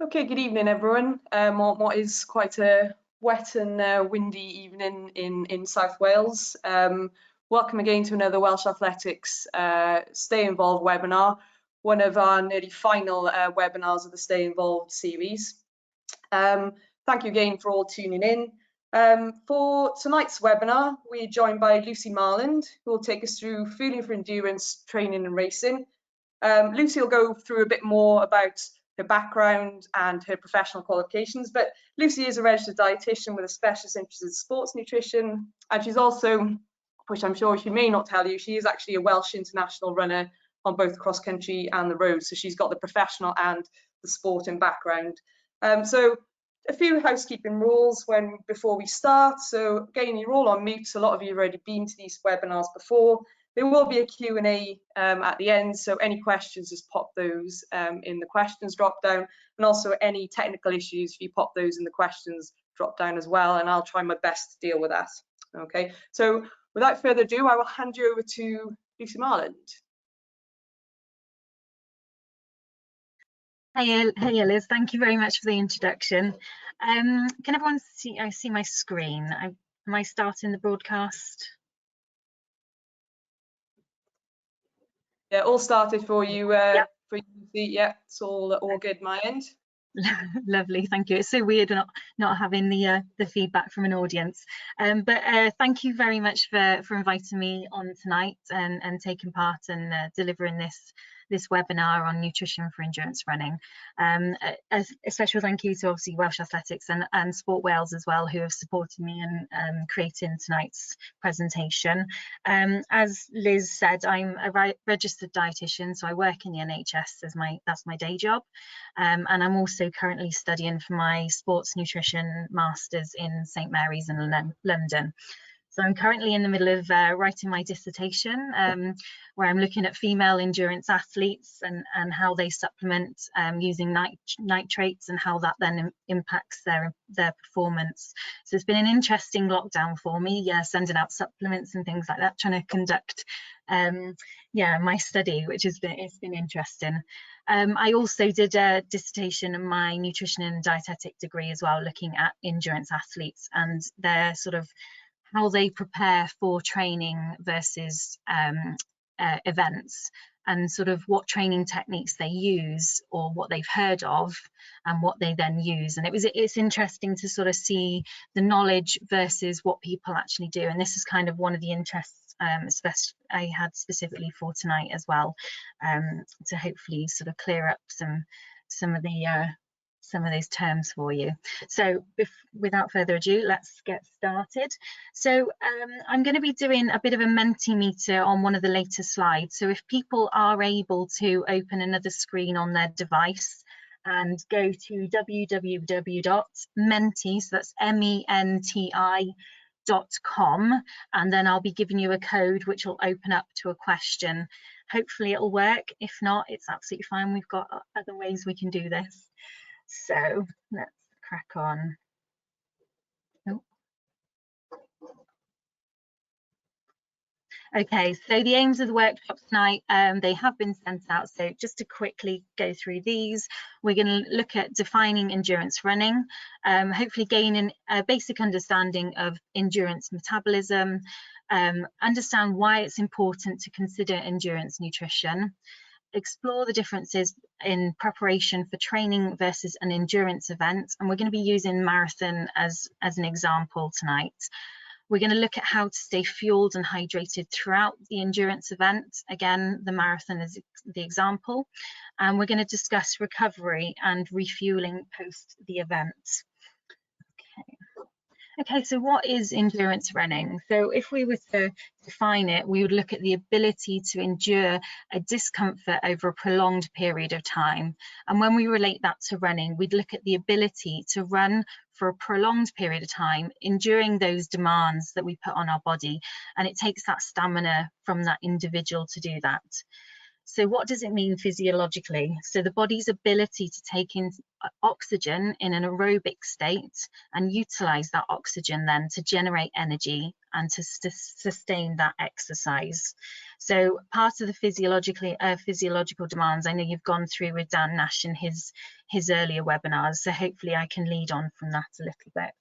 Okay, good evening everyone. What is quite a wet and windy evening in South Wales. Welcome again to another Welsh Athletics Stay Involved webinar, one of our nearly final webinars of the Stay Involved series. Thank you again for all tuning in. For tonight's webinar, we're joined by Lucy Marland, who will take us through fueling for endurance, training and racing. Lucy will go through a bit more about her background and her professional qualifications, but Lucy is a registered dietitian with a specialist interest in sports nutrition, and she's also, which I'm sure she may not tell you, she is actually a Welsh International runner on both cross country and the road, so she's got the professional and the sporting background. So a few housekeeping rules before we start. So again, you're all on mute, so a lot of you have already been to these webinars before. There will be a Q&A at the end, so any questions, just pop those in the questions drop down, and also any technical issues, if you pop those in the questions drop down as well, and I'll try my best to deal with that. Okay, so without further ado, I will hand you over to Lucy Marland. Hey Liz, thank you very much for the introduction. Can everyone see? I see my screen. Am I starting the broadcast? Yeah, all started for you. Yep. For you to see. Yeah, it's all good my end. Lovely, thank you. It's so weird not having the feedback from an audience, but thank you very much for inviting me on tonight and taking part and delivering this webinar on nutrition for endurance running. A special thank you to obviously Welsh Athletics and Sport Wales as well, who have supported me in creating tonight's presentation. As Liz said, I'm a registered dietitian, so I work in the NHS that's my day job, and I'm also currently studying for my sports nutrition masters in St Mary's in London. So I'm currently in the middle of writing my dissertation, where I'm looking at female endurance athletes and how they supplement using nitrates and how that then impacts their performance. So it's been an interesting lockdown for me, sending out supplements and things like that, trying to conduct my study, which it's been interesting. I also did a dissertation in my nutrition and dietetic degree as well, looking at endurance athletes and their sort of how they prepare for training versus events, and sort of what training techniques they use or what they've heard of and what they then use. And it's interesting to sort of see the knowledge versus what people actually do. And this is kind of one of the interests I had specifically for tonight as well, to hopefully sort of clear up some of those terms for you. So without further ado, let's get started. So I'm going to be doing a bit of a Mentimeter on one of the later slides. So if people are able to open another screen on their device and go to www.menti, so that's MENTI.com, and then I'll be giving you a code which will open up to a question. Hopefully it'll work. If not, it's absolutely fine. We've got other ways we can do this. So let's crack on. Oh. Okay, so the aims of the workshop tonight, they have been sent out. So just to quickly go through these, we're going to look at defining endurance running, hopefully gaining a basic understanding of endurance metabolism, understand why it's important to consider endurance nutrition, explore the differences in preparation for training versus an endurance event, and we're going to be using marathon as an example tonight. We're going to look at how to stay fueled and hydrated throughout the endurance event. Again, the marathon is the example, and we're going to discuss recovery and refueling post the event. Okay, so what is endurance running? So if we were to define it, we would look at the ability to endure a discomfort over a prolonged period of time. And when we relate that to running, we'd look at the ability to run for a prolonged period of time, enduring those demands that we put on our body. And it takes that stamina from that individual to do that. So what does it mean physiologically? So the body's ability to take in oxygen in an aerobic state and utilize that oxygen then to generate energy and to sustain that exercise. So part of the physiological demands, I know you've gone through with Dan Nash in his earlier webinars, so hopefully I can lead on from that a little bit.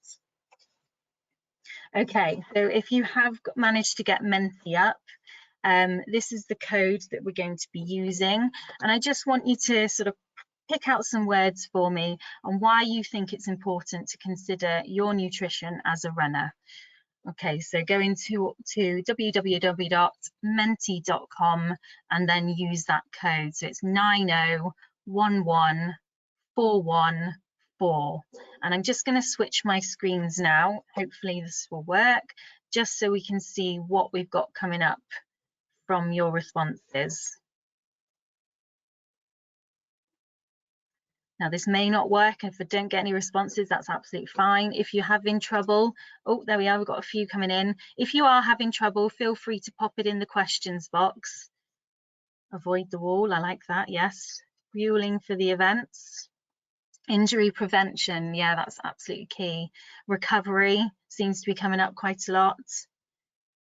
Okay, so if you have managed to get Menti up, this is the code that we're going to be using, and I just want you to sort of pick out some words for me on why you think it's important to consider your nutrition as a runner. Okay, so go into www.menti.com and then use that code. So it's 9011414. And I'm just going to switch my screens now. Hopefully this will work, just so we can see what we've got coming up from your responses. Now this may not work. If I don't get any responses, that's absolutely fine. If you're having trouble, oh, there we are, we've got a few coming in. If you are having trouble, feel free to pop it in the questions box. Avoid the wall, I like that, yes. Fueling for the events. Injury prevention, yeah, that's absolutely key. Recovery seems to be coming up quite a lot.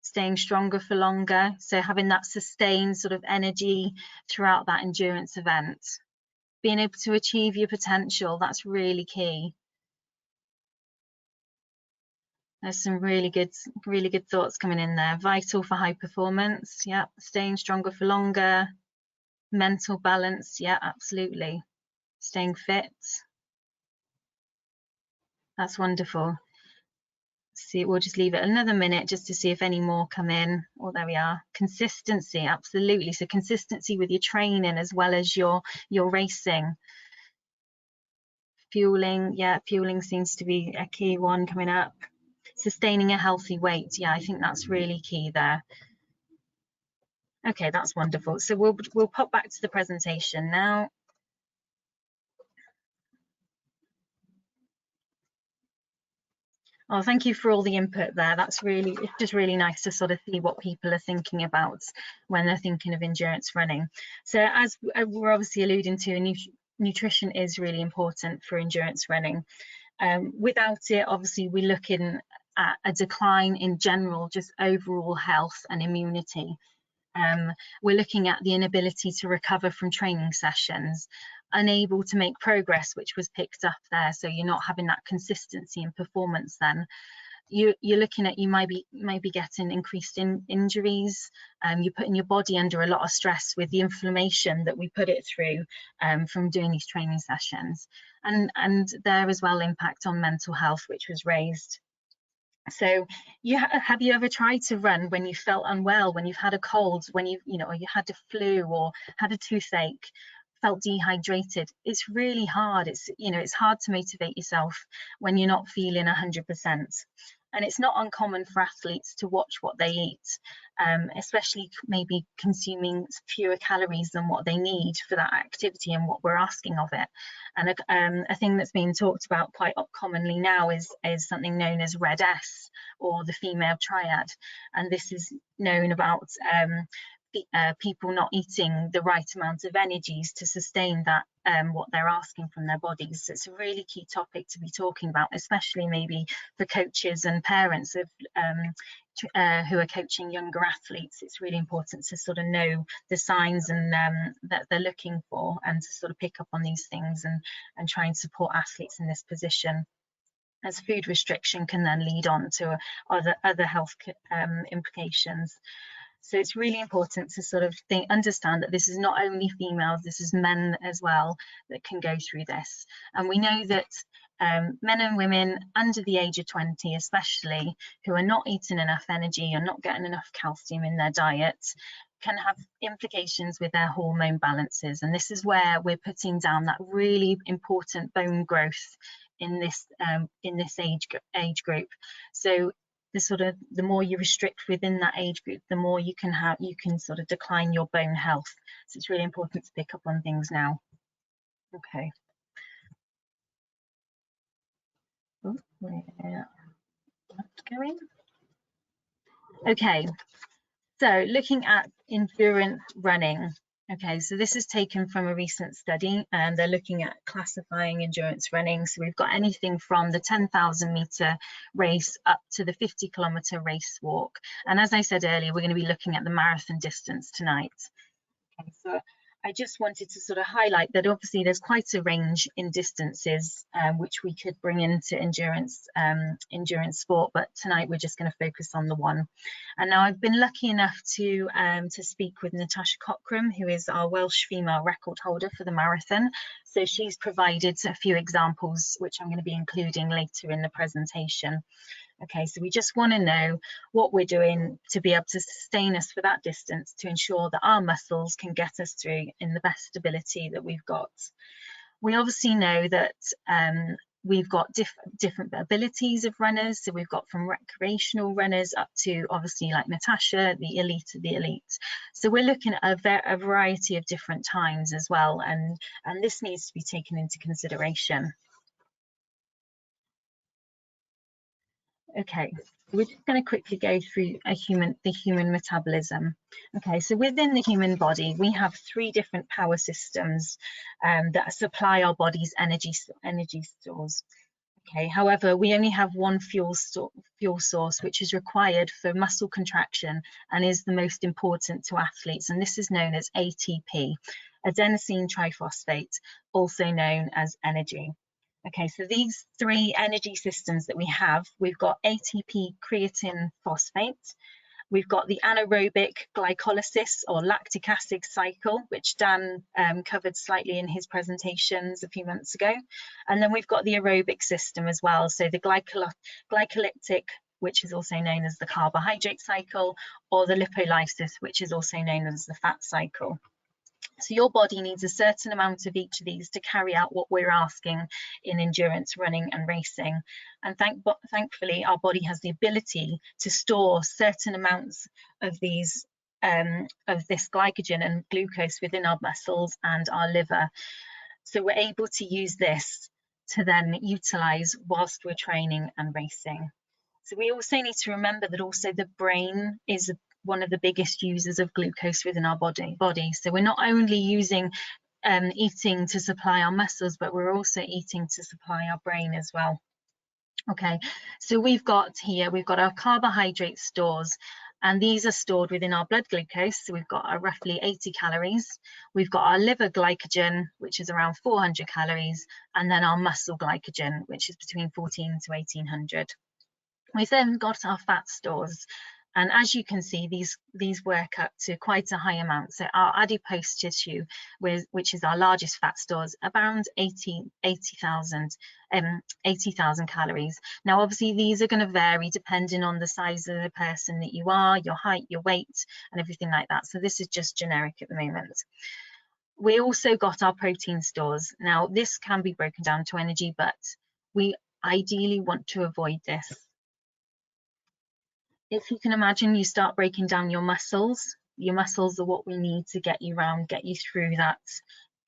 Staying stronger for longer, so having that sustained sort of energy throughout that endurance event. Being able to achieve your potential, that's really key. There's some really good thoughts coming in there. Vital for high performance, yeah. Staying stronger for longer. Mental balance, yeah, absolutely. Staying fit, that's wonderful. See, we'll just leave it another minute just to see if any more come in. Oh, there we are. Consistency, absolutely. So consistency with your training as well as your racing. Fueling, yeah, fueling seems to be a key one coming up. Sustaining a healthy weight, yeah, I think that's really key there. Okay, that's wonderful. So we'll pop back to the presentation now. Oh, thank you for all the input there. It's just really nice to sort of see what people are thinking about when they're thinking of endurance running. So as we're obviously alluding to, nutrition is really important for endurance running. Without it, obviously, we're looking at a decline in general, just overall health and immunity. We're looking at the inability to recover from training sessions, unable to make progress, which was picked up there. So you're not having that consistency in performance then. You're looking at, you might be getting increased injuries. You're putting your body under a lot of stress with the inflammation that we put it through from doing these training sessions. And there as well impact on mental health, which was raised. So have you ever tried to run when you felt unwell, when you've had a cold, when you had a flu or had a toothache, felt dehydrated? It's really hard. It's hard to motivate yourself when you're not feeling 100%. And it's not uncommon for athletes to watch what they eat, especially maybe consuming fewer calories than what they need for that activity and what we're asking of it. And a thing that's being talked about quite commonly now is something known as Red S, or the Female Triad. And this is known about people not eating the right amount of energies to sustain that what they're asking from their bodies. So it's a really key topic to be talking about, especially maybe for coaches and parents of who are coaching younger athletes. It's really important to sort of know the signs and that they're looking for, and to sort of pick up on these things and try and support athletes in this position, as food restriction can then lead on to other health implications. So it's really important to sort of understand that this is not only females, this is men as well that can go through this. And we know that men and women under the age of 20 especially, who are not eating enough energy or not getting enough calcium in their diet, can have implications with their hormone balances. And this is where we're putting down that really important bone growth in this age group. So the more you restrict within that age group, the more you can sort of decline your bone health. So it's really important to pick up on things now. Okay. Oh, where that's going. Okay. So looking at endurance running, Okay, so this is taken from a recent study, and they're looking at classifying endurance running. So we've got anything from the 10,000 meter race up to the 50-kilometer race walk. And as I said earlier, we're going to be looking at the marathon distance tonight. Okay, so I just wanted to sort of highlight that obviously there's quite a range in distances which we could bring into endurance sport, but tonight we're just going to focus on the one. And now I've been lucky enough to speak with Natasha Cockram, who is our Welsh female record holder for the marathon. So she's provided a few examples which I'm going to be including later in the presentation. Okay, so we just want to know what we're doing to be able to sustain us for that distance to ensure that our muscles can get us through in the best ability that we've got. We obviously know that we've got different abilities of runners. So we've got from recreational runners up to obviously like Natasha, the elite of the elite. So we're looking at a variety of different times as well, and this needs to be taken into consideration. Okay, we're just going to quickly go through the human metabolism. Okay, so within the human body, we have 3 different power systems that supply our body's energy stores. Okay, however, we only have one fuel source, which is required for muscle contraction and is the most important to athletes, and this is known as ATP, adenosine triphosphate, also known as energy. Okay, so these 3 energy systems that we have, we've got ATP creatine phosphate, we've got the anaerobic glycolysis or lactic acid cycle, which Dan covered slightly in his presentations a few months ago, and then we've got the aerobic system as well, so the glycolytic, which is also known as the carbohydrate cycle, or the lipolysis, which is also known as the fat cycle. So your body needs a certain amount of each of these to carry out what we're asking in endurance running and racing. And thankfully, our body has the ability to store certain amounts of these of this glycogen and glucose within our muscles and our liver. So we're able to use this to then utilize whilst we're training and racing. So we also need to remember that also the brain is one of the biggest users of glucose within our body. So we're not only using eating to supply our muscles, but we're also eating to supply our brain as well. Okay, so we've got our carbohydrate stores, and these are stored within our blood glucose. So we've got our roughly 80 calories. We've got our liver glycogen, which is around 400 calories, and then our muscle glycogen, which is between 14 to 1800. We've then got our fat stores, and as you can see, these work up to quite a high amount. So our adipose tissue, which is our largest fat stores, around 80,000 calories. Now, obviously, these are going to vary depending on the size of the person that you are, your height, your weight, and everything like that. So this is just generic at the moment. We also got our protein stores. Now, this can be broken down to energy, but we ideally want to avoid this. If you can imagine, you start breaking down your muscles. Your muscles are what we need to get you through that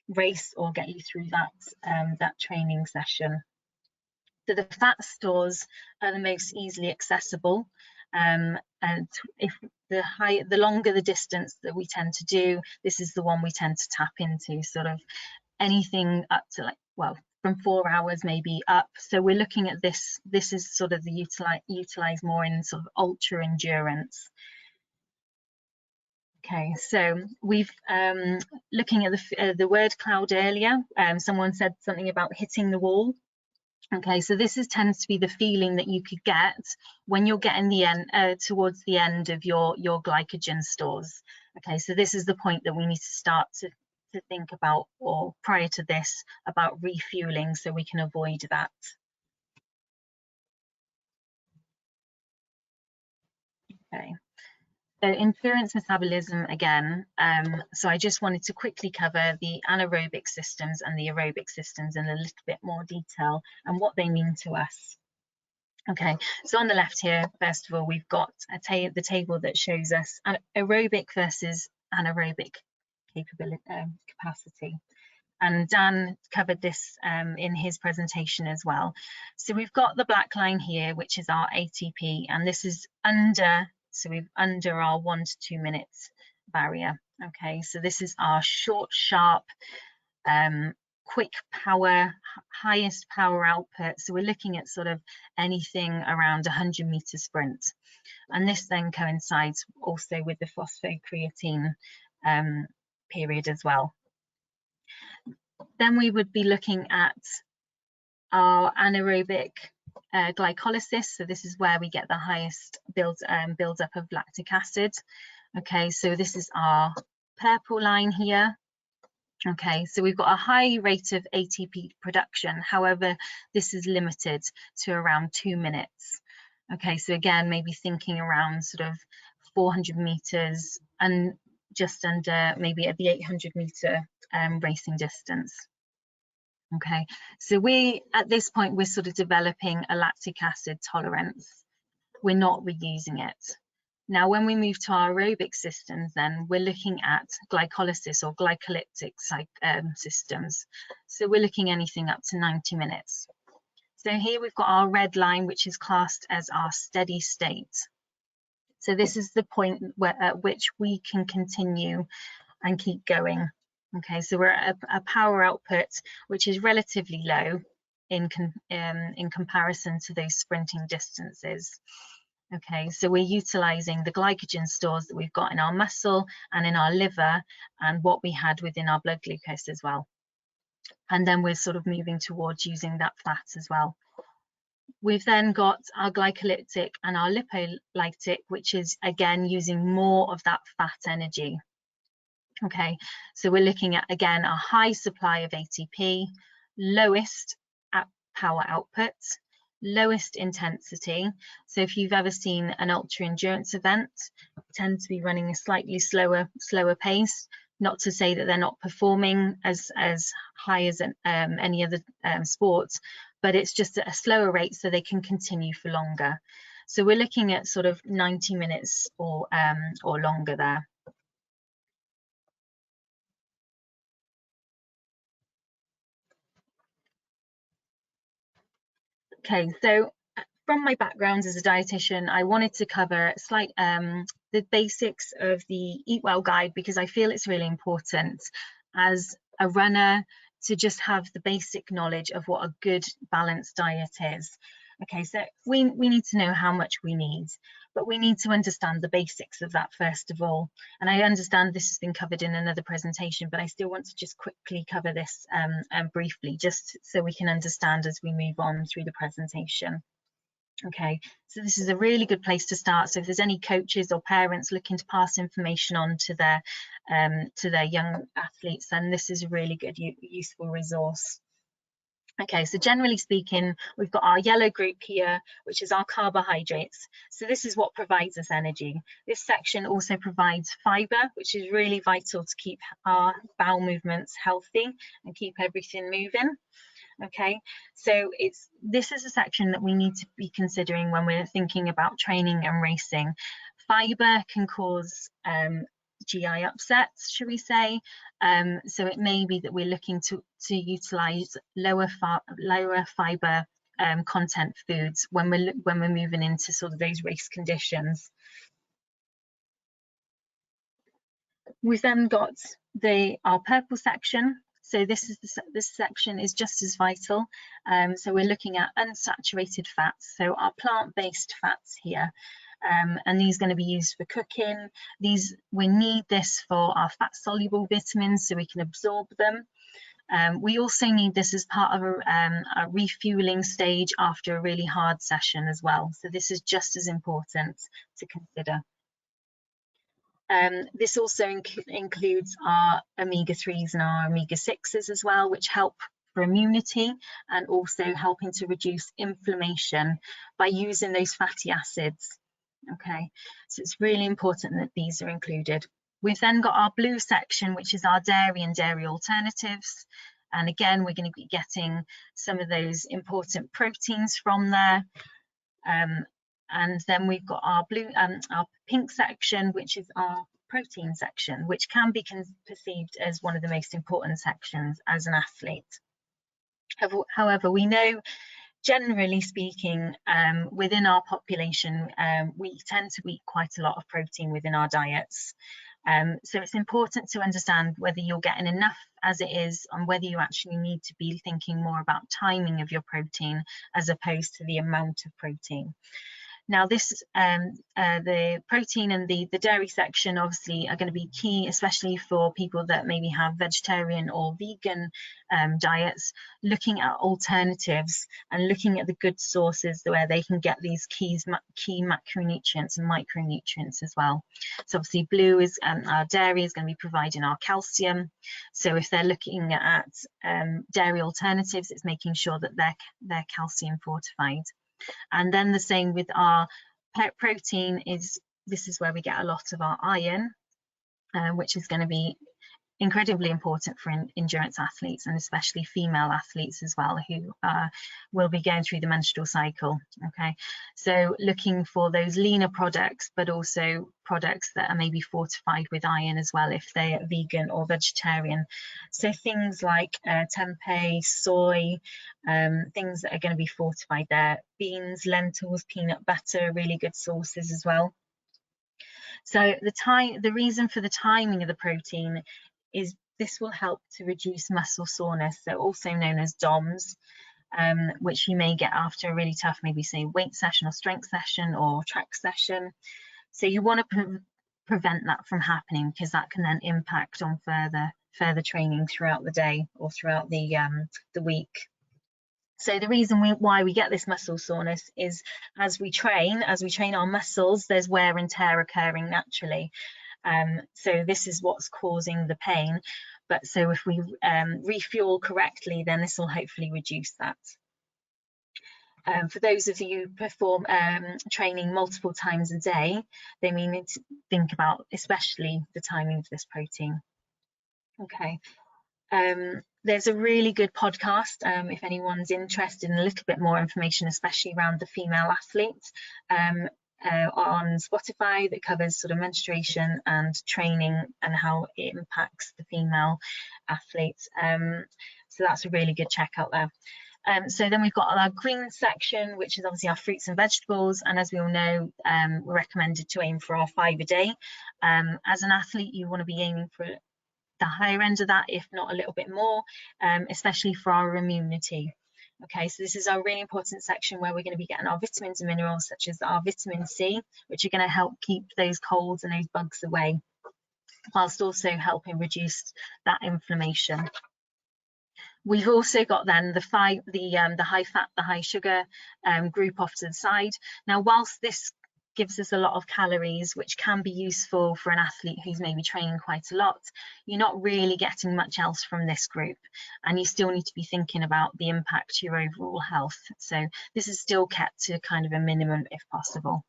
race or get you through that training session. So the fat stores are the most easily accessible, and if the longer the distance that we tend to do, this is the one we tend to tap into, sort of anything up to from 4 hours maybe up. So we're looking at this is sort of the utilize more in sort of ultra endurance. Okay, so we've looking at the word cloud earlier. Someone said something about hitting the wall. Okay, so this tends to be the feeling that you could get when you're getting towards the end of your glycogen stores. Okay, so this is the point that we need to start to think about, or prior to this, about refueling so we can avoid that. Okay, so endurance metabolism again. So I just wanted to quickly cover the anaerobic systems and the aerobic systems in a little bit more detail and what they mean to us. Okay, so on the left here, first of all, we've got the table that shows us aerobic versus anaerobic capacity. And Dan covered this in his presentation as well. So we've got the black line here, which is our ATP, and this is under our 1 to 2 minutes barrier. Okay, so this is our short, sharp, quick power, highest power output. So we're looking at sort of anything around 100-meter sprint. And this then coincides also with the phosphocreatine period as well. Then we would be looking at our anaerobic glycolysis. So this is where we get the highest build-up of lactic acid. Okay, so this is our purple line here. Okay, so we've got a high rate of ATP production. However, this is limited to around 2 minutes. Okay, so again, maybe thinking around sort of 400 meters and just under maybe at the 800-meter racing distance. Okay, so at this point, we're sort of developing a lactic acid tolerance. We're not reusing it. Now, when we move to our aerobic systems, then we're looking at glycolysis or glycolytic systems. So we're looking anything up to 90 minutes. So here we've got our red line, which is classed as our steady state. So this is the point at which we can continue and keep going. Okay, so we're at a power output which is relatively low in comparison to those sprinting distances. Okay, so we're utilizing the glycogen stores that we've got in our muscle and in our liver and what we had within our blood glucose as well. And then we're sort of moving towards using that fat as well. We've then got our glycolytic and our lipolytic, which is again using more of that fat energy. Okay, so we're looking at again a high supply of ATP, lowest power output, lowest intensity. So if you've ever seen an ultra endurance event, tend to be running a slightly slower pace. Not to say that they're not performing as high as any other sports, but it's just at a slower rate so they can continue for longer. So we're looking at sort of 90 minutes or longer there. Okay, so from my background as a dietitian, I wanted to cover the basics of the Eat Well guide because I feel it's really important as a runner to just have the basic knowledge of what a good balanced diet is. Okay, so we need to know how much we need, but we need to understand the basics of that first of all. And I understand this has been covered in another presentation, but I still want to just quickly cover this briefly, just so we can understand as we move on through the presentation. Okay, so this is a really good place to start. So if there's any coaches or parents looking to pass information on to their young athletes, then this is a really good, useful resource. Okay, so generally speaking, we've got our yellow group here, which is our carbohydrates. So this is what provides us energy. This section also provides fiber, which is really vital to keep our bowel movements healthy and keep everything moving. Okay, so this is a section that we need to be considering when we're thinking about training and racing. Fiber can cause GI upsets, should we say? So it may be that we're looking to utilize lower fiber content foods when we're moving into sort of those race conditions. We've then got our purple section. So this section is just as vital. So we're looking at unsaturated fats, so our plant-based fats here. And these are going to be used for cooking. We need this for our fat-soluble vitamins so we can absorb them. We also need this as part of a refueling stage after a really hard session as well. So this is just as important to consider. This also includes our omega-3s and our omega-6s as well, which help for immunity and also helping to reduce inflammation by using those fatty acids. Okay, so it's really important that these are included. We've then got our blue section, which is our dairy and dairy alternatives. And again, we're going to be getting some of those important proteins from there. And then we've got our pink section, which is our protein section, which can be perceived as one of the most important sections as an athlete. However, we know, generally speaking, within our population, we tend to eat quite a lot of protein within our diets. So it's important to understand whether you're getting enough as it is, and whether you actually need to be thinking more about timing of your protein as opposed to the amount of protein. Now this, the protein and the dairy section obviously are going to be key, especially for people that maybe have vegetarian or vegan diets, looking at alternatives and looking at the good sources where they can get these key macronutrients and micronutrients as well. So obviously blue is our dairy is going to be providing our calcium. So if they're looking at dairy alternatives, it's making sure that they're calcium fortified. And then the same with our protein this is where we get a lot of our iron, which is going to be incredibly important for endurance athletes, and especially female athletes as well, who will be going through the menstrual cycle. Okay, so looking for those leaner products, but also products that are maybe fortified with iron as well if they are vegan or vegetarian. So things like tempeh, soy, things that are going to be fortified there. Beans, lentils, peanut butter, really good sources as well. So the reason for the timing of the protein is this will help to reduce muscle soreness, so also known as DOMS, which you may get after a really tough, maybe say weight session or strength session or track session. So you want to prevent that from happening, because that can then impact on further training throughout the day or throughout the week. So the reason why we get this muscle soreness is as we train our muscles, there's wear and tear occurring naturally. So this is what's causing the pain. But so if we refuel correctly, then this will hopefully reduce that. For those of you who perform training multiple times a day, they may need to think about especially the timing of this protein. Okay. There's a really good podcast if anyone's interested in a little bit more information, especially around the female athlete, on Spotify, that covers sort of menstruation and training and how it impacts the female athletes. So that's a really good check out there. So then we've got our green section, which is obviously our fruits and vegetables, and as we all know, we're recommended to aim for our 5 a day. As an athlete, you want to be aiming for the higher end of that, if not a little bit more, especially for our immunity. Okay, so this is our really important section where we're going to be getting our vitamins and minerals, such as our vitamin C, which are going to help keep those colds and those bugs away, whilst also helping reduce that inflammation. We've also got then the high fat, the high sugar group off to the side. Now, whilst this gives us a lot of calories, which can be useful for an athlete who's maybe training quite a lot, you're not really getting much else from this group, and you still need to be thinking about the impact to your overall health. So this is still kept to kind of a minimum if possible.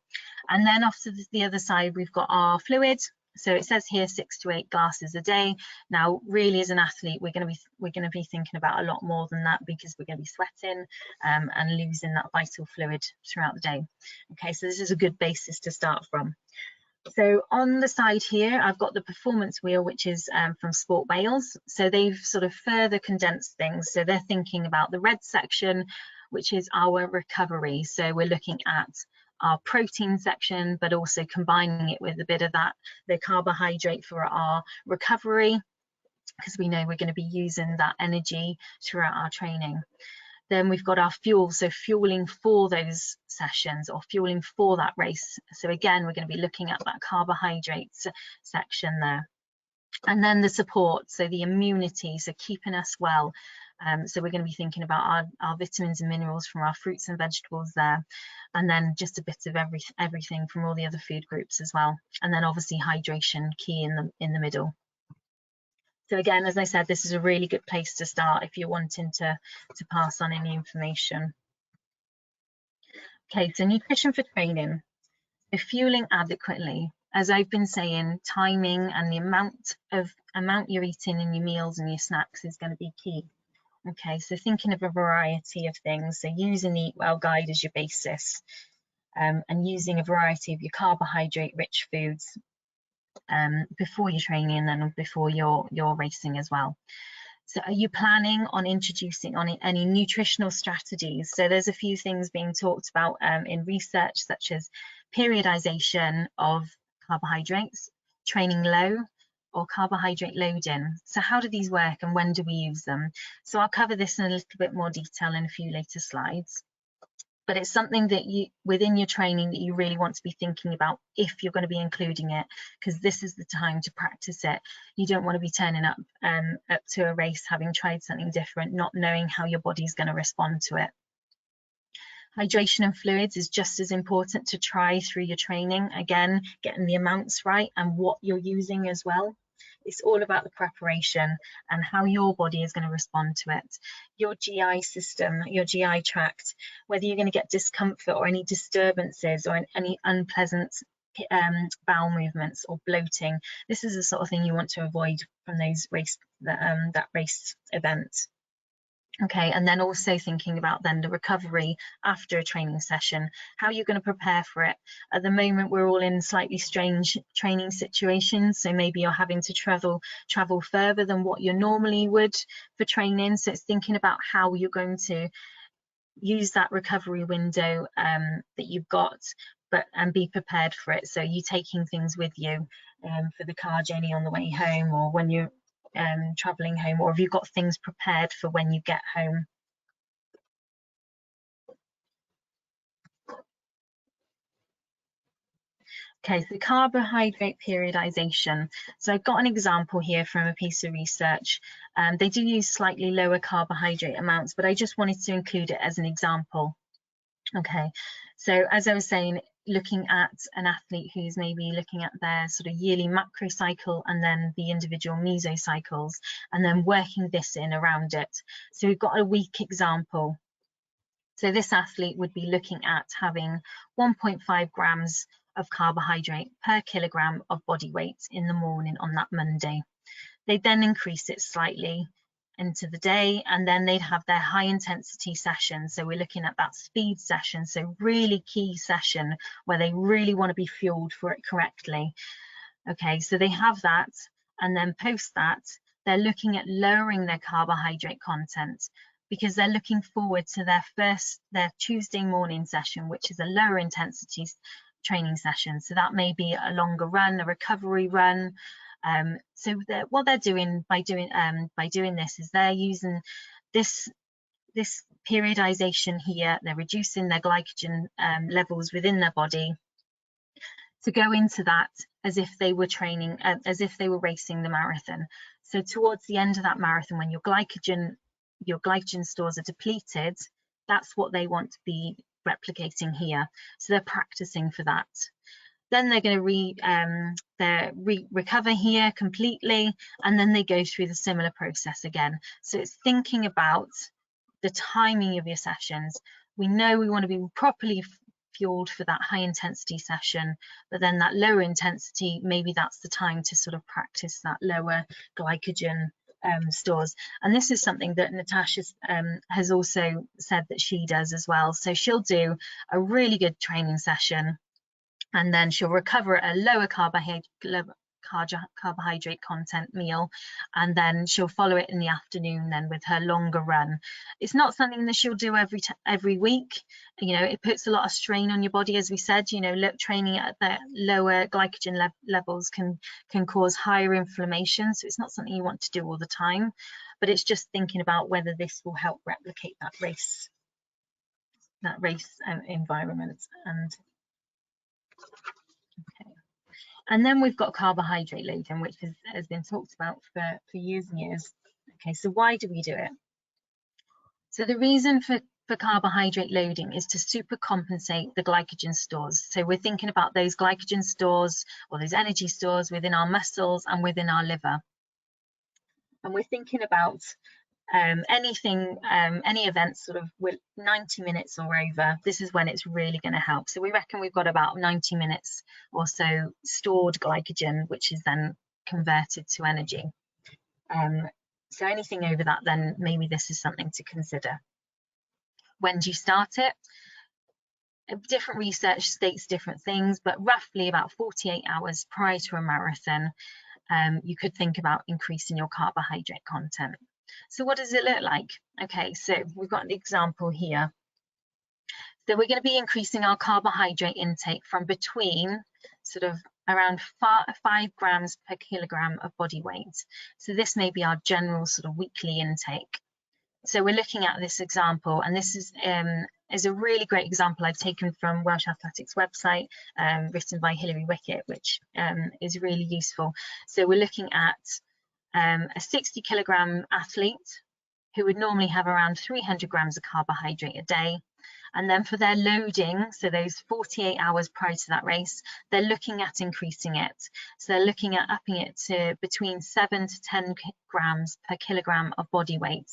And then off to the other side, we've got our fluid. So it says here 6 to 8 glasses a day. Now, really, as an athlete, we're going to be thinking about a lot more than that, because we're going to be sweating and losing that vital fluid throughout the day. Okay, so this is a good basis to start from. So on the side here, I've got the performance wheel, which is from Sport Wales. So they've sort of further condensed things. So they're thinking about the red section, which is our recovery. So we're looking at our protein section, but also combining it with a bit of the carbohydrate for our recovery, because we know we're going to be using that energy throughout our training. Then we've got our fuel, so fueling for those sessions or fueling for that race. So again, we're going to be looking at that carbohydrates section there. And then the support, so the immunity, so keeping us well. So we're going to be thinking about our vitamins and minerals from our fruits and vegetables there, and then just a bit of everything from all the other food groups as well. And then obviously hydration key in the middle. So again, as I said, this is a really good place to start if you're wanting to pass on any information. Okay, so nutrition for training. So fueling adequately. As I've been saying, timing and the amount you're eating in your meals and your snacks is going to be key. Okay, so thinking of a variety of things, so using the Eat Well guide as your basis, and using a variety of your carbohydrate-rich foods before your training and then before your racing as well. So are you planning on introducing any nutritional strategies? So there's a few things being talked about in research, such as periodization of carbohydrates, training low, or carbohydrate loading. So how do these work and when do we use them? So I'll cover this in a little bit more detail in a few later slides. But it's something that you, within your training, that you really want to be thinking about if you're going to be including it, because this is the time to practice it. You don't want to be turning up to a race having tried something different, not knowing how your body's going to respond to it. Hydration and fluids is just as important to try through your training. Again, getting the amounts right and what you're using as well. It's all about the preparation and how your body is going to respond to it. Your GI system, your GI tract, whether you're going to get discomfort or any disturbances or any unpleasant bowel movements or bloating. This is the sort of thing you want to avoid from those that race event. Okay, and then also thinking about then the recovery after a training session, how you're going to prepare for it. At the moment, we're all in slightly strange training situations, so maybe you're having to travel further than what you normally would for training. So it's thinking about how you're going to use that recovery window that you've got, and be prepared for it. So you taking things with you for the car journey on the way home, or when you're traveling home, or have you got things prepared for when you get home? Okay, so carbohydrate periodization. So I've got an example here from a piece of research. They do use slightly lower carbohydrate amounts, but I just wanted to include it as an example. Okay, so as I was saying, looking at an athlete who's maybe looking at their sort of yearly macro cycle and then the individual mesocycles, and then working this in around it. So we've got a week example. So this athlete would be looking at having 1.5 grams of carbohydrate per kilogram of body weight in the morning on that Monday. They then increase it slightly into the day, and then they'd have their high intensity session. So we're looking at that speed session, so really key session where they really want to be fueled for it correctly. Okay, so they have that, and then post that they're looking at lowering their carbohydrate content, because they're looking forward to their Tuesday morning session, which is a lower intensity training session. So that may be a longer run, a recovery run. So what they're doing by doing this is they're using this periodization here. They're reducing their glycogen levels within their body to go into that as if they were training, as if they were racing the marathon. So towards the end of that marathon, when your glycogen stores are depleted, that's what they want to be replicating here. So they're practicing for that. Then they're going to recover here completely, and then they go through the similar process again. So it's thinking about the timing of your sessions. We know we want to be properly fueled for that high intensity session, but then that lower intensity, maybe that's the time to sort of practice that lower glycogen stores. And this is something that Natasha has also said that she does as well. So she'll do a really good training session, and then she'll recover at a lower carbohydrate content meal, and then she'll follow it in the afternoon then with her longer run. It's not something that she'll do every week. You know, it puts a lot of strain on your body, as we said. You know, training at the lower glycogen levels can cause higher inflammation, so it's not something you want to do all the time, but it's just thinking about whether this will help replicate that race environment. And okay. And then we've got carbohydrate loading, which has been talked about for years and years. Okay, so why do we do it? So the reason for carbohydrate loading is to supercompensate the glycogen stores. So we're thinking about those glycogen stores or those energy stores within our muscles and within our liver. And we're thinking about any events sort of with 90 minutes or over. This is when it's really going to help. So we reckon we've got about 90 minutes or so stored glycogen, which is then converted to energy. So anything over that, then maybe this is something to consider. When do you start it? Different research states different things, but roughly about 48 hours prior to a marathon, you could think about increasing your carbohydrate content. So what does it look like? Okay, so we've got an example here. So we're going to be increasing our carbohydrate intake from between sort of around 5 grams per kilogram of body weight. So this may be our general sort of weekly intake. So we're looking at this example, and this is a really great example I've taken from Welsh Athletics website, written by Hilary Wickett, which is really useful. So we're looking at a 60 kilogram athlete who would normally have around 300 grams of carbohydrate a day. And then for their loading, so those 48 hours prior to that race, they're looking at increasing it. So they're looking at upping it to between 7 to 10 grams per kilogram of body weight.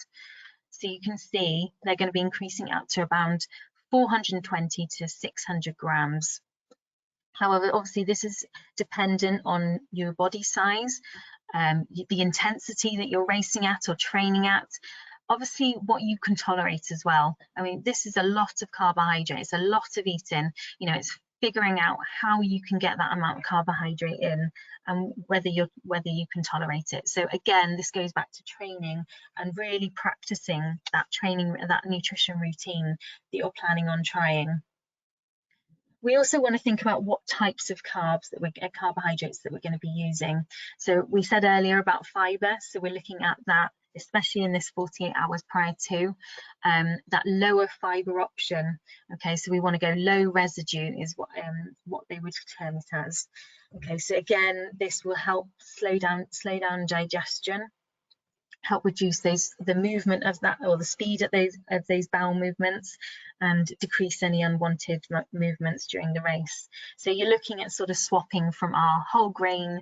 So you can see they're going to be increasing up to around 420 to 600 grams. However, obviously this is dependent on your body size, the intensity that you're racing at or training at, obviously what you can tolerate as well. I mean, this is a lot of carbohydrates, a lot of eating. You know, it's figuring out how you can get that amount of carbohydrate in and whether you can tolerate it. So again, this goes back to training and really practicing that training, that nutrition routine that you're planning on trying. We also want to think about what types of carbohydrates that we're going to be using. So we said earlier about fiber, so we're looking at that, especially in this 48 hours prior to that lower fiber option. Okay, so we want to go low residue is what they would term it as. Okay, so again, this will help slow down digestion, help reduce the movement of that, or the speed of those bowel movements, and decrease any unwanted movements during the race. So you're looking at sort of swapping from our whole grain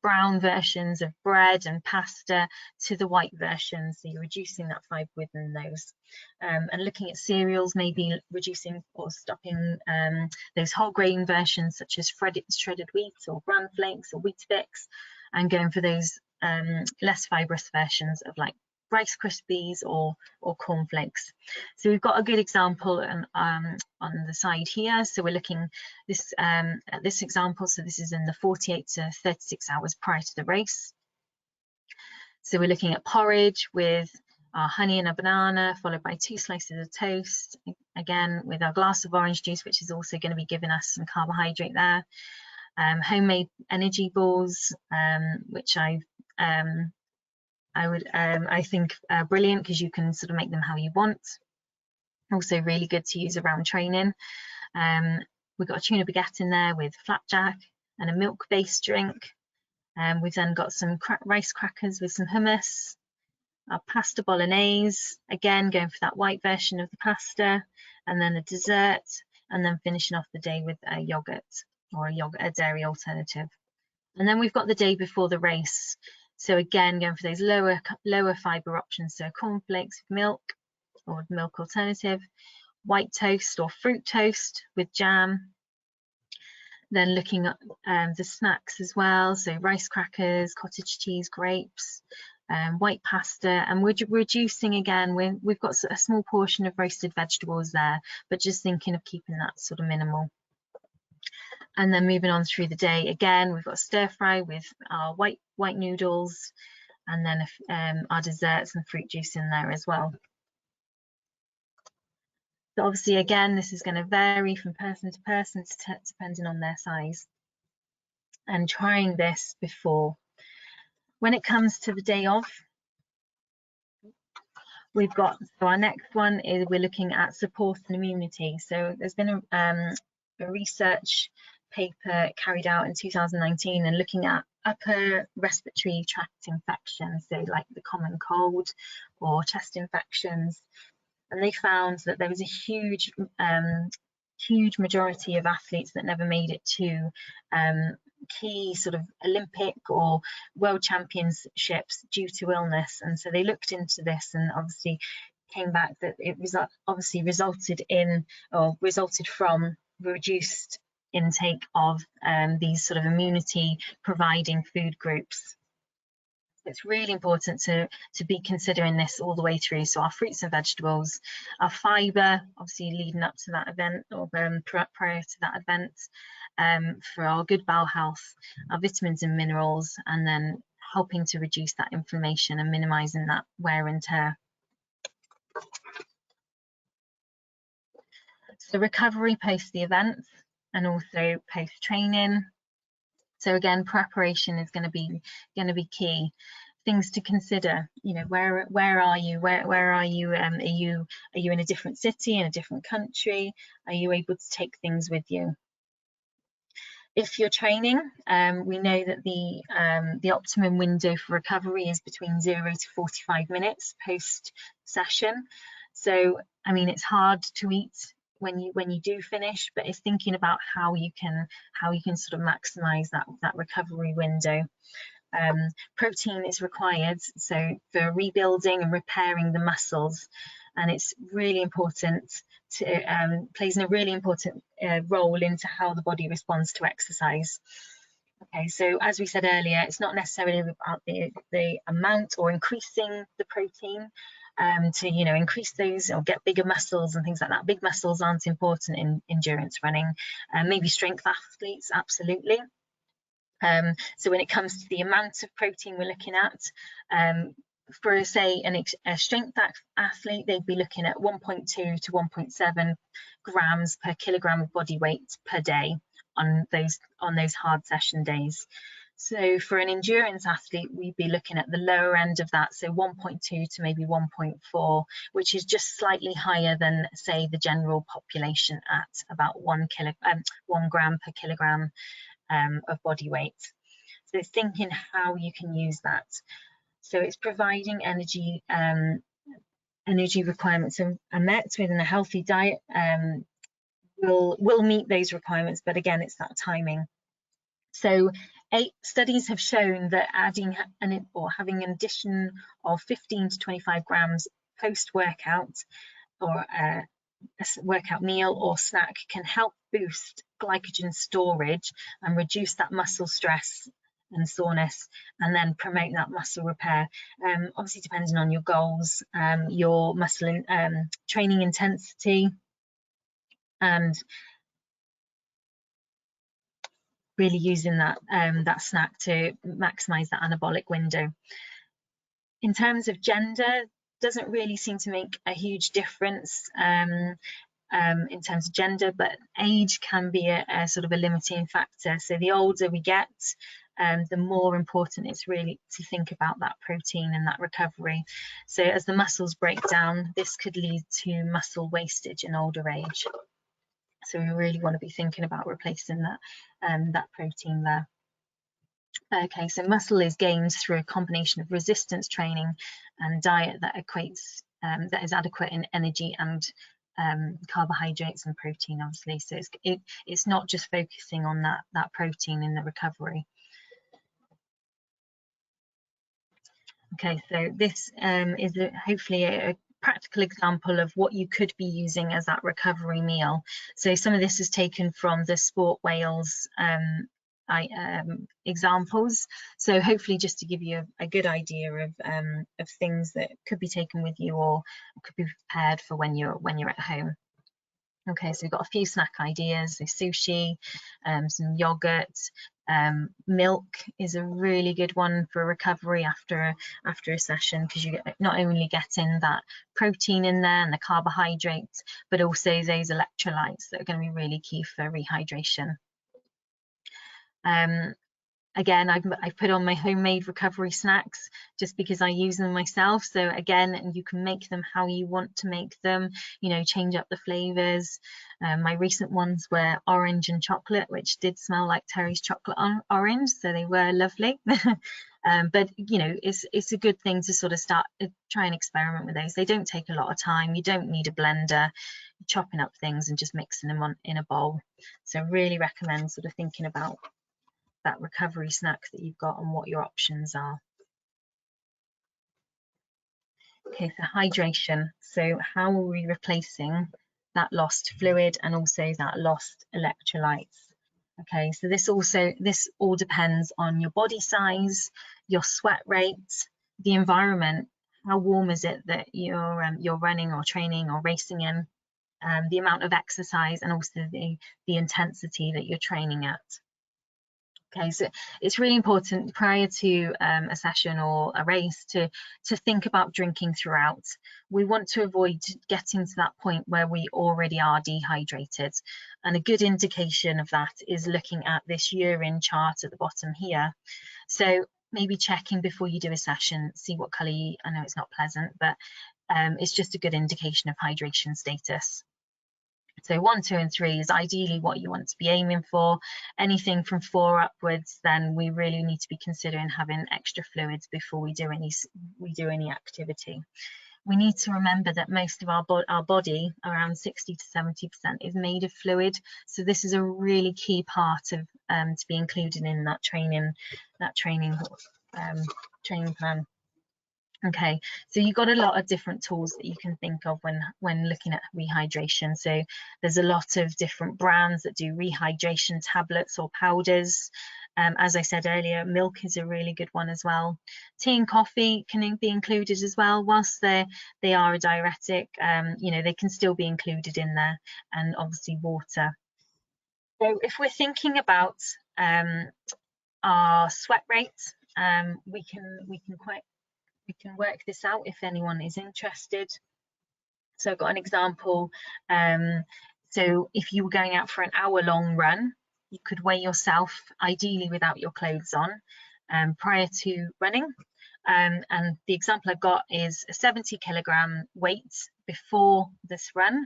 brown versions of bread and pasta to the white versions, so you're reducing that fibre within those, and looking at cereals, maybe reducing or stopping those whole grain versions such as shredded wheat or bran flakes or Weetabix, and going for those less fibrous versions of like Rice Krispies or cornflakes. So we've got a good example on the side here. So we're looking at this example. So this is in the 48 to 36 hours prior to the race. So we're looking at porridge with our honey and a banana, followed by 2 slices of toast, again with our glass of orange juice, which is also going to be giving us some carbohydrate there. Homemade energy balls, which I think are brilliant because you can sort of make them how you want. Also really good to use around training. We've got a tuna baguette in there with flapjack and a milk-based drink. We've then got some rice crackers with some hummus, our pasta bolognese, again going for that white version of the pasta, and then a dessert, and then finishing off the day with a yogurt or a dairy alternative. And then we've got the day before the race. So again, going for those lower fibre options, so cornflakes with milk or milk alternative, white toast or fruit toast with jam. Then looking at the snacks as well, so rice crackers, cottage cheese, grapes, white pasta, and we're reducing again. We've got a small portion of roasted vegetables there, but just thinking of keeping that sort of minimal. And then moving on through the day, again, we've got stir fry with our white noodles, and then our desserts and fruit juice in there as well. So obviously, again, this is going to vary from person to person depending on their size. And trying this before. When it comes to the day off, we've got, so our next one is we're looking at support and immunity. So there's been a research paper carried out in 2019 and looking at upper respiratory tract infections, so like the common cold or chest infections, and they found that there was a huge majority of athletes that never made it to key sort of Olympic or world championships due to illness. And so they looked into this and obviously came back that it was obviously resulted from reduced intake of these sort of immunity providing food groups. It's really important to be considering this all the way through. So our fruits and vegetables, our fibre, obviously leading up to that event or prior to that event, for our good bowel health, our vitamins and minerals, and then helping to reduce that inflammation and minimising that wear and tear. So recovery post the event and also post training. So again, preparation is going to be key. Things to consider, you know, where are you? Where are you? Are you in a different city, in a different country? Are you able to take things with you? If you're training, we know that the optimum window for recovery is between 0 to 45 minutes post session. So, I mean, it's hard to eat when you do finish, but it's thinking about how you can sort of maximize that recovery window. Protein is required, so for rebuilding and repairing the muscles, and it's really important to plays a really important role into how the body responds to exercise. Okay, so as we said earlier, it's not necessarily about the amount or increasing the protein to, you know, increase those or get bigger muscles and things like that. Big muscles aren't important in endurance running. Maybe strength athletes, absolutely. So when it comes to the amount of protein we're looking at, for say a strength athlete, they'd be looking at 1.2 to 1.7 grams per kilogram of body weight per day on those hard session days. So for an endurance athlete, we'd be looking at the lower end of that, so 1.2 to maybe 1.4, which is just slightly higher than, say, the general population at about 1 gram per kilogram of body weight. So thinking how you can use that. So it's providing energy requirements are met within a healthy diet. Will meet those requirements, but again, it's that timing. So 8 studies have shown that adding having an addition of 15 to 25 grams post-workout or a workout meal or snack can help boost glycogen storage and reduce that muscle stress and soreness, and then promote that muscle repair. Obviously depending on your goals, your muscle training intensity, and really using that snack to maximize that anabolic window. In terms of gender, doesn't really seem to make a huge difference in terms of gender, but age can be a sort of a limiting factor. So the older we get, the more important it's really to think about that protein and that recovery. So as the muscles break down, this could lead to muscle wastage in older age. So we really want to be thinking about replacing that protein there. Okay, so muscle is gained through a combination of resistance training and diet that equates that is adequate in energy and carbohydrates and protein, obviously. So it's not just focusing on that protein in the recovery. Okay, so this is hopefully a practical example of what you could be using as that recovery meal. So some of this is taken from the Sport Wales examples. So hopefully just to give you a good idea of things that could be taken with you or could be prepared for when you're at home. Okay, so we've got a few snack ideas, so sushi, some yogurt, milk is a really good one for recovery after a session, because you not only getting that protein in there and the carbohydrates, but also those electrolytes that are going to be really key for rehydration. Again, I've put on my homemade recovery snacks just because I use them myself. So again, you can make them how you want to make them, you know, change up the flavors. My recent ones were orange and chocolate, which did smell like Terry's chocolate orange, so they were lovely. But you know, it's a good thing to sort of try and experiment with those. They don't take a lot of time. You don't need a blender. You're chopping up things and just mixing them in a bowl. So I really recommend sort of thinking about that recovery snack that you've got and what your options are. Okay, so hydration. So how are we replacing that lost fluid and also that lost electrolytes? Okay, so this all depends on your body size, your sweat rate, the environment. How warm is it that you're running or training or racing in? The amount of exercise and also the intensity that you're training at. Okay, so it's really important prior to a session or a race to think about drinking throughout. We want to avoid getting to that point where we already are dehydrated. And a good indication of that is looking at this urine chart at the bottom here. So maybe checking before you do a session, see what colour I know it's not pleasant, but it's just a good indication of hydration status. So 1, 2 and 3 is ideally what you want to be aiming for. Anything from 4 upwards, then we really need to be considering having extra fluids before we do any activity. We need to remember that most of our body, around 60 to 70%, is made of fluid. So this is a really key part of to be included in that training plan. Okay, so you've got a lot of different tools that you can think of when looking at rehydration. So there's a lot of different brands that do rehydration tablets or powders. As I said earlier, milk is a really good one as well. Tea and coffee can be included as well. Whilst they are a diuretic, you know, they can still be included in there, and obviously water. So if we're thinking about our sweat rate, we can work this out if anyone is interested. So I've got an example. So if you were going out for an hour-long run, you could weigh yourself, ideally without your clothes on, prior to running. And the example I've got is a 70 kilogram weight before this run,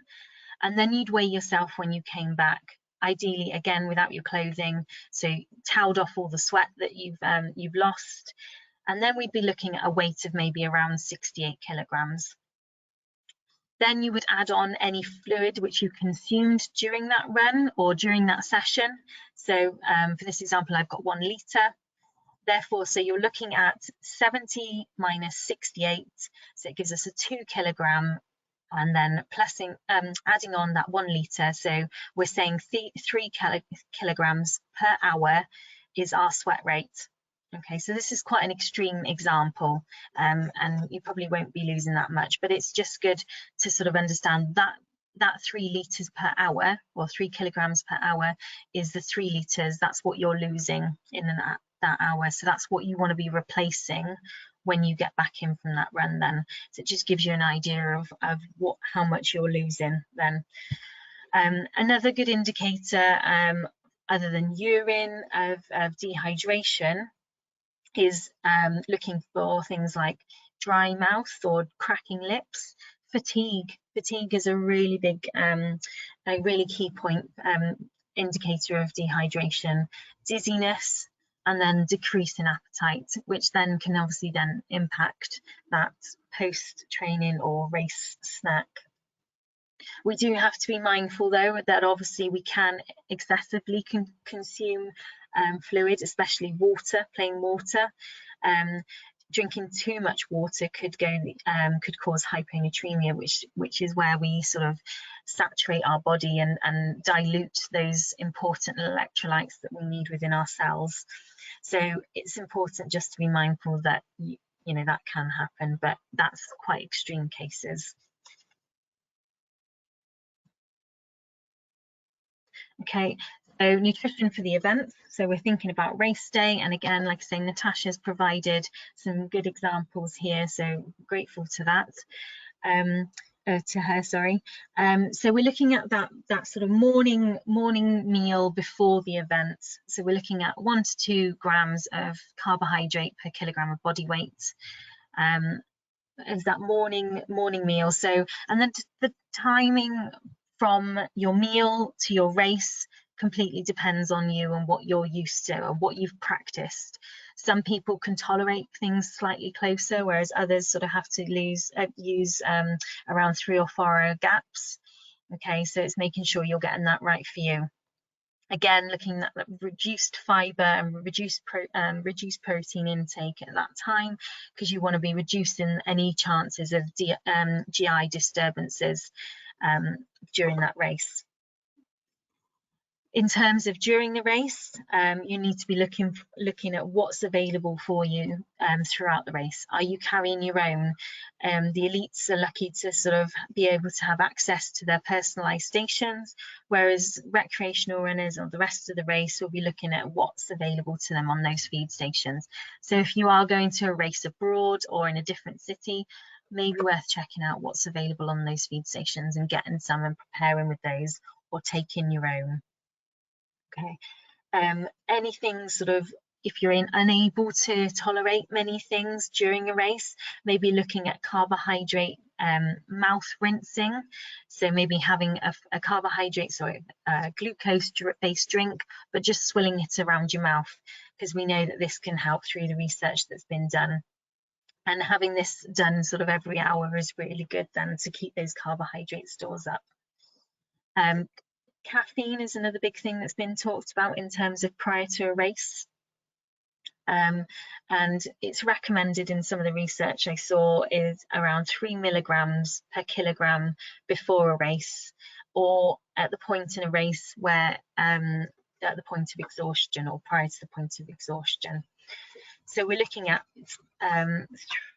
and then you'd weigh yourself when you came back, ideally again without your clothing, so toweled off all the sweat that you've lost. And then we'd be looking at a weight of maybe around 68 kilograms. Then you would add on any fluid which you consumed during that run or during that session. So for this example, I've got 1 litre. Therefore, so you're looking at 70 minus 68. So it gives us a 2 kilogram, and then adding on that 1 litre. So we're saying 3 kilograms per hour is our sweat rate. Okay, so this is quite an extreme example, and you probably won't be losing that much, but it's just good to sort of understand that 3 litres per hour, or 3 kilograms per hour, is the 3 litres. That's what you're losing in that hour. So that's what you want to be replacing when you get back in from that run then. So it just gives you an idea of how much you're losing then. Another good indicator, other than urine, of dehydration is looking for things like dry mouth or cracking lips. Fatigue is a really big, a really key point, indicator of dehydration. Dizziness, and then decrease in appetite, which then can obviously then impact that post-training or race snack. We do have to be mindful though that obviously we can excessively consume fluid, especially water, plain water. Drinking too much water could cause hyponatremia, which is where we sort of saturate our body and dilute those important electrolytes that we need within our cells. So it's important just to be mindful that you know that can happen, but that's quite extreme cases. Okay, so nutrition for the event. So we're thinking about race day, and again, like I say, Natasha's provided some good examples here, so grateful to that. To her, sorry. So we're looking at that sort of morning meal before the event. So we're looking at 1 to 2 grams of carbohydrate per kilogram of body weight. As that morning meal. So, and then the timing from your meal to your race completely depends on you and what you're used to and what you've practiced. Some people can tolerate things slightly closer, whereas others sort of have to use around 3 or 4 hour gaps. Okay, so it's making sure you're getting that right for you. Again, looking at reduced fibre and reduced protein intake at that time, because you want to be reducing any chances of GI disturbances during that race. In terms of during the race, you need to be looking at what's available for you throughout the race. Are you carrying your own? The elites are lucky to sort of be able to have access to their personalised stations, whereas recreational runners or the rest of the race will be looking at what's available to them on those feed stations. So if you are going to a race abroad or in a different city, maybe worth checking out what's available on those feed stations and getting some and preparing with those, or taking your own. Okay, anything sort of, if you're unable to tolerate many things during a race, maybe looking at carbohydrate mouth rinsing. So maybe having a carbohydrate, sorry, glucose-based drink, but just swilling it around your mouth, because we know that this can help through the research that's been done. And having this done sort of every hour is really good then to keep those carbohydrate stores up. Caffeine is another big thing that's been talked about in terms of prior to a race. And it's recommended in some of the research I saw is around 3 milligrams per kilogram before a race, or at the point in a race where at the point of exhaustion or prior to the point of exhaustion. So we're looking at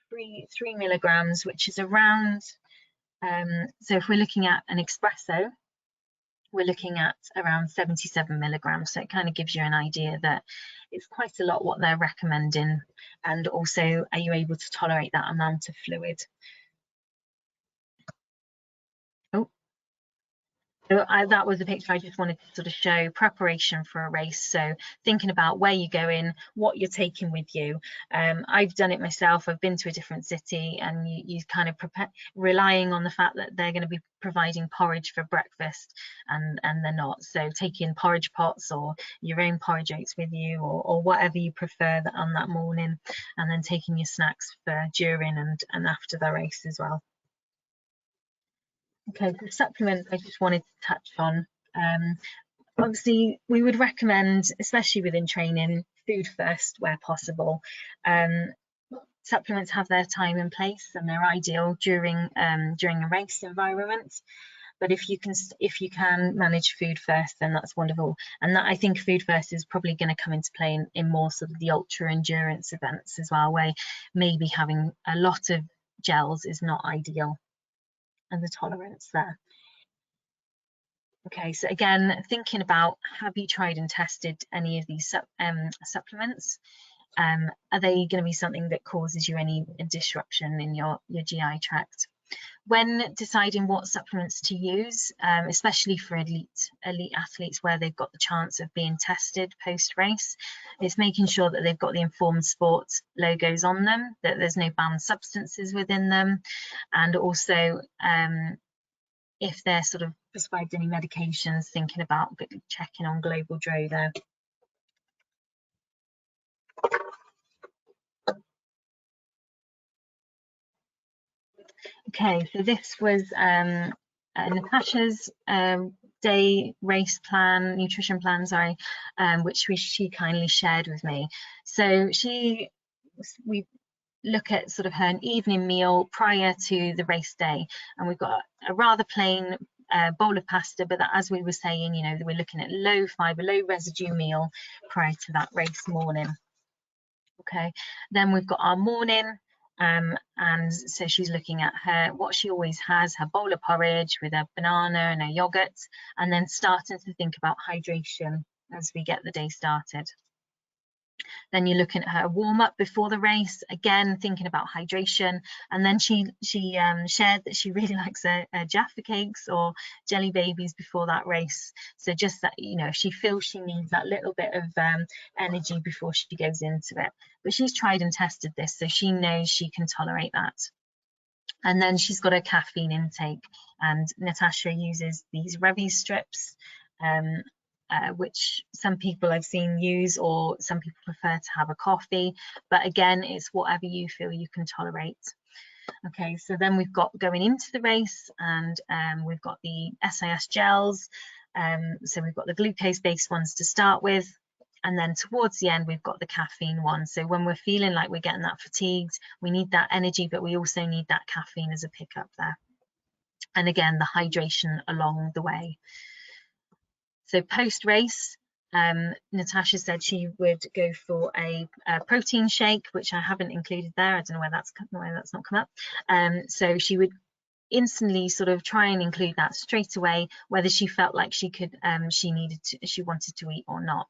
3 milligrams, which is around, so if we're looking at an espresso, we're looking at around 77 milligrams. So it kind of gives you an idea that it's quite a lot what they're recommending. And also, are you able to tolerate that amount of fluid? So that was a picture I just wanted to sort of show preparation for a race. So thinking about where you're going, what you're taking with you. I've done it myself. I've been to a different city, and you kind of relying on the fact that they're going to be providing porridge for breakfast, and they're not. So taking porridge pots or your own porridge oats with you, or whatever you prefer on that morning, and then taking your snacks for during and after the race as well. Okay, the supplements I just wanted to touch on. Obviously, we would recommend, especially within training, food first where possible. Supplements have their time and place, and they're ideal during a race environment. But if you can manage food first, then that's wonderful. And that, I think food first is probably going to come into play in more sort of the ultra endurance events as well, where maybe having a lot of gels is not ideal, and the tolerance there. Okay, so again, thinking about, have you tried and tested any of these supplements? Are they going to be something that causes you any disruption in your GI tract? When deciding what supplements to use, especially for elite athletes where they've got the chance of being tested post-race, it's making sure that they've got the Informed Sport logos on them, that there's no banned substances within them, and also if they're sort of prescribed any medications, thinking about checking on Global Dro there. Okay, so this was Natasha's day race plan, nutrition plan, sorry, which she kindly shared with me. So we look at sort of her evening meal prior to the race day, and we've got a rather plain bowl of pasta, but that, as we were saying, you know, we're looking at low fiber, low residue meal prior to that race morning. Okay, then we've got our morning, and so she's looking at what she always has, her bowl of porridge with a banana and a yogurt, and then starting to think about hydration as we get the day started. Then you're looking at her warm up before the race, again thinking about hydration. And then she shared that she really likes her Jaffa cakes or jelly babies before that race. So just that, you know, if she feels she needs that little bit of energy before she goes into it. But she's tried and tested this, so she knows she can tolerate that. And then she's got a caffeine intake, and Natasha uses these Revi strips, which some people I've seen use, or some people prefer to have a coffee, but again, it's whatever you feel you can tolerate. Okay, so then we've got going into the race, and we've got the SIS gels, so we've got the glucose-based ones to start with, and then towards the end we've got the caffeine one. So when we're feeling like we're getting that fatigued, we need that energy, but we also need that caffeine as a pickup there. And again, the hydration along the way. So post-race, Natasha said she would go for a protein shake, which I haven't included there. I don't know why that's not come up. So she would instantly sort of try and include that straight away, whether she felt like she could, she wanted to eat or not.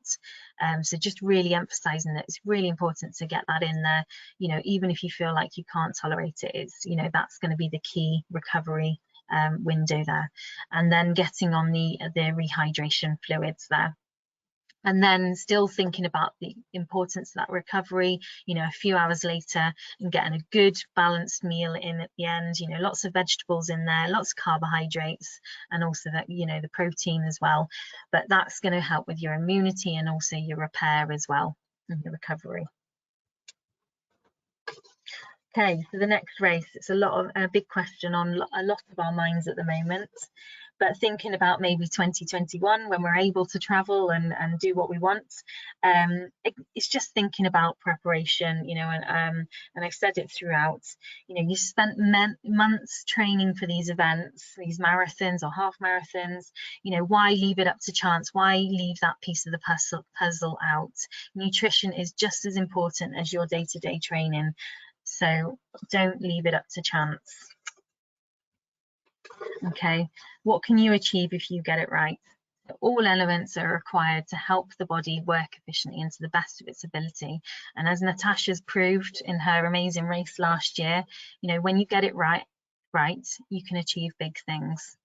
So just really emphasizing that it's really important to get that in there. You know, even if you feel like you can't tolerate it, it's, you know, that's going to be the key recovery window there. And then getting on the rehydration fluids there. And then still thinking about the importance of that recovery, you know, a few hours later, and getting a good balanced meal in at the end, you know, lots of vegetables in there, lots of carbohydrates, and also that, you know, the protein as well. But that's going to help with your immunity and also your repair as well, and your recovery. Okay, so the next race, it's a big question on a lot of our minds at the moment. But thinking about maybe 2021, when we're able to travel and do what we want, it's just thinking about preparation, you know, and I've said it throughout, you know, you spent months training for these events, these marathons or half marathons, you know, why leave it up to chance? Why leave that piece of the puzzle out? Nutrition is just as important as your day-to-day training. So don't leave it up to chance. Okay, what can you achieve if you get it right? All elements are required to help the body work efficiently and to the best of its ability. And as Natasha's proved in her amazing race last year, you know, when you get it right, you can achieve big things.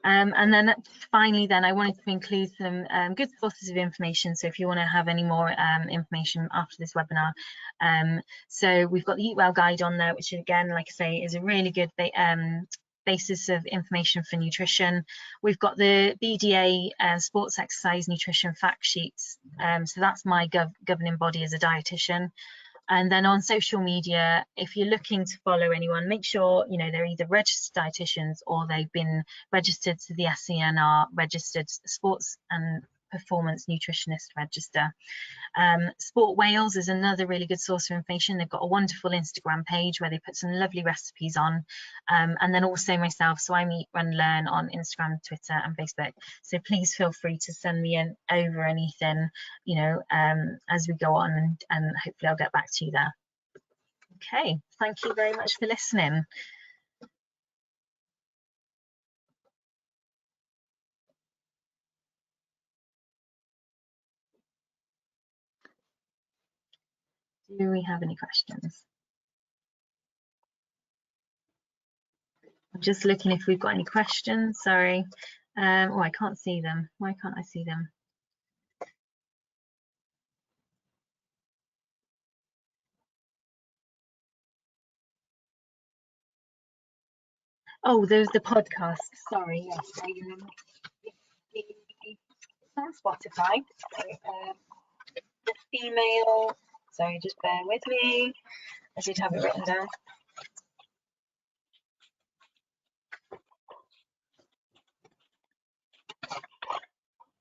And then finally, I wanted to include some good sources of information. So if you want to have any more information after this webinar, so we've got the Eat Well guide on there, which again, like I say, is a really good basis of information for nutrition. We've got the BDA sports exercise nutrition fact sheets. So that's my governing body as a dietitian. And then on social media, if you're looking to follow anyone, make sure, you know, they're either registered dietitians or they've been registered to the SENR registered sports and performance nutritionist register. Sport Wales is another really good source of information. They've got a wonderful Instagram page where they put some lovely recipes on, and then also myself, so I Eat, Run, Learn on Instagram, Twitter and Facebook. So please feel free to send me over anything, you know, as we go on, and hopefully I'll get back to you there. Okay, thank you very much for listening. Do we have any questions? I'm just looking if we've got any questions, sorry. Oh, I can't see them. Why can't I see them? Oh, there's the podcast. Sorry, yes. It's on Spotify. So, the female. Sorry, just bear with me. I did have it written down.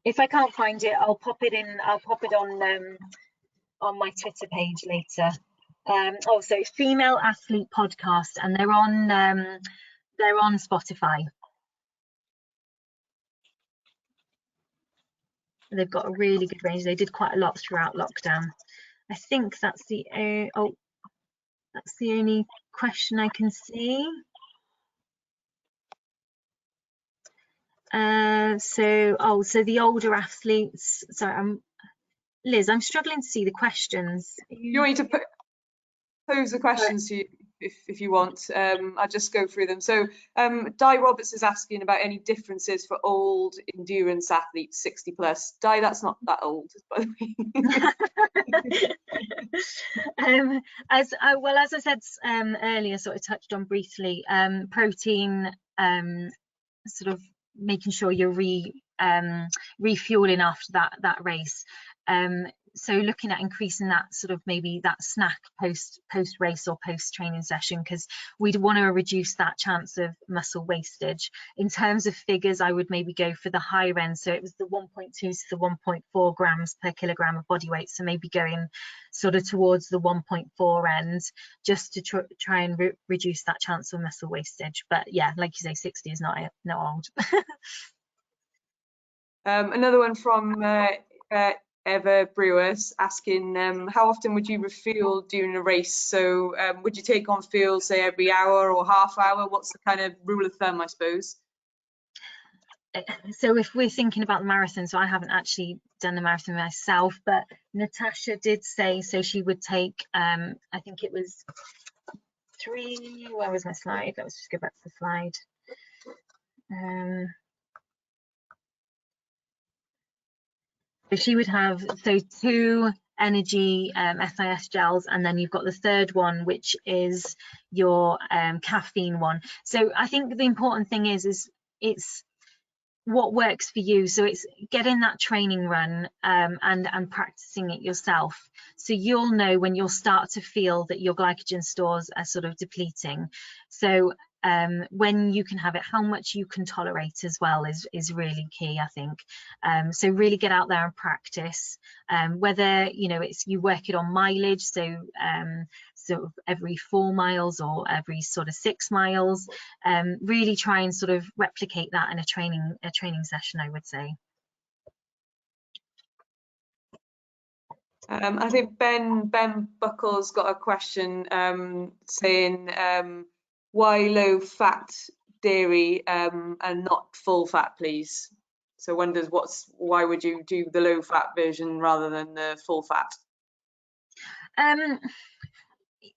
If I can't find it, I'll pop it in. I'll pop it on my Twitter page later. Oh, so it's Female Athlete Podcast, and they're on Spotify. They've got a really good range. They did quite a lot throughout lockdown. I think that's the that's the only question I can see. So the older athletes. Sorry, Liz, I'm struggling to see the questions. You want me to pose the questions to you if you want? I'll just go through them. So Di Roberts is asking about any differences for old endurance athletes 60 plus. Di, that's not that old, by the way. As I said earlier, sort of touched on briefly, protein, sort of making sure you're refueling after that race. So looking at increasing that sort of maybe that snack post race or post training session, because we'd want to reduce that chance of muscle wastage. In terms of figures, I would maybe go for the higher end, so it was the 1.2 to the 1.4 grams per kilogram of body weight, so maybe going sort of towards the 1.4 end, just to try and reduce that chance of muscle wastage. But yeah, like you say, 60 is not old. Another one from Eva Brewers asking, how often would you refuel during a race? So would you take on fuel, say, every hour or half hour? What's the kind of rule of thumb, I suppose? So if we're thinking about the marathon, so I haven't actually done the marathon myself, but Natasha did say, so she would take, I think it was 3, where was my slide? Let's just go back to the slide. So she would have, so 2 energy SIS gels, and then you've got the third one, which is your caffeine one. So I think the important thing is it's what works for you. So it's getting that training run and practicing it yourself, so you'll know when you'll start to feel that your glycogen stores are sort of depleting. So when you can have it, how much you can tolerate as well is really key, I think. So really get out there and practice, whether it's you work it on mileage, so sort of every 4 miles or every sort of 6 miles, really try and sort of replicate that in a training session, I would say. I think Ben Buckle's got a question saying why low fat dairy and not full fat, please? So wonders why would you do the low fat version rather than the full fat?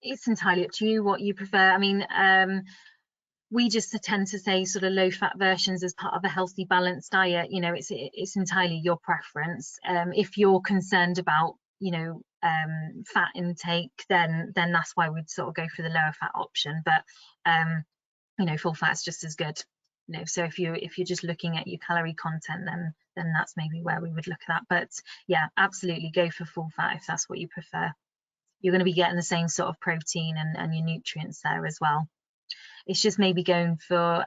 It's entirely up to you what you prefer. I mean, we just tend to say sort of low fat versions as part of a healthy balanced diet. It's entirely your preference. If you're concerned about fat intake, then that's why we'd sort of go for the lower fat option. But full fat's just as good. So if you're just looking at your calorie content, then that's maybe where we would look at that. But yeah, absolutely go for full fat if that's what you prefer. You're going to be getting the same sort of protein and your nutrients there as well. It's just maybe going for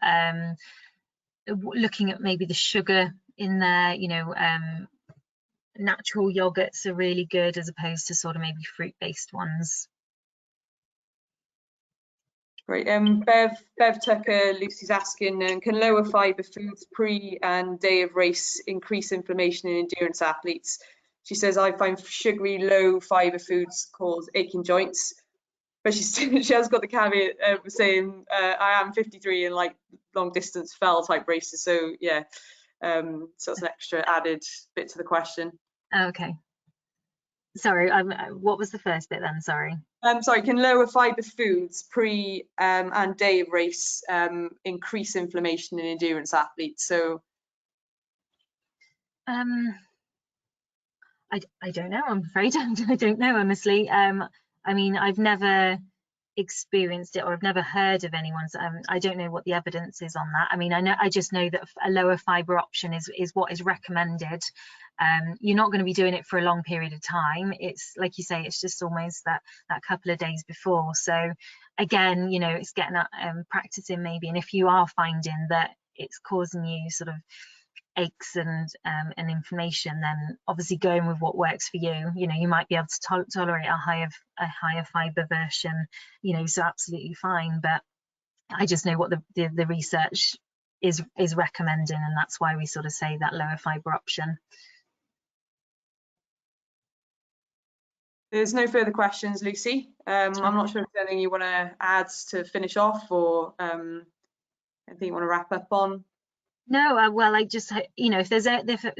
looking at maybe the sugar in there. Natural yogurts are really good as opposed to sort of maybe fruit-based ones. Great. Bev Tucker, Lucy's asking, can lower fibre foods pre and day of race increase inflammation in endurance athletes? She says, I find sugary low fibre foods cause aching joints, but she has got the caveat saying I am 53 and like long distance fell type races. So yeah, so it's an extra added bit to the question. Okay. Sorry, what was the first bit then? Sorry. Sorry, can lower fibre foods pre and day of race increase inflammation in endurance athletes? So I don't know. I'm afraid I don't know, honestly. I mean, I've never experienced it, or I've never heard of anyone's. I don't know what the evidence is on that. I mean, I just know that a lower fibre option is what is recommended. You're not going to be doing it for a long period of time. It's like you say, it's just almost that couple of days before. So again, it's getting that practicing maybe. And if you are finding that it's causing you sort of aches and inflammation, then obviously going with what works for you. You might be able to tolerate a higher fibre version, so absolutely fine. But I just know what the research is recommending, and that's why we sort of say that lower fibre option. There's no further questions, Lucy. I'm not sure if there's anything you want to add to finish off, or anything you want to wrap up on. No, well, I just, if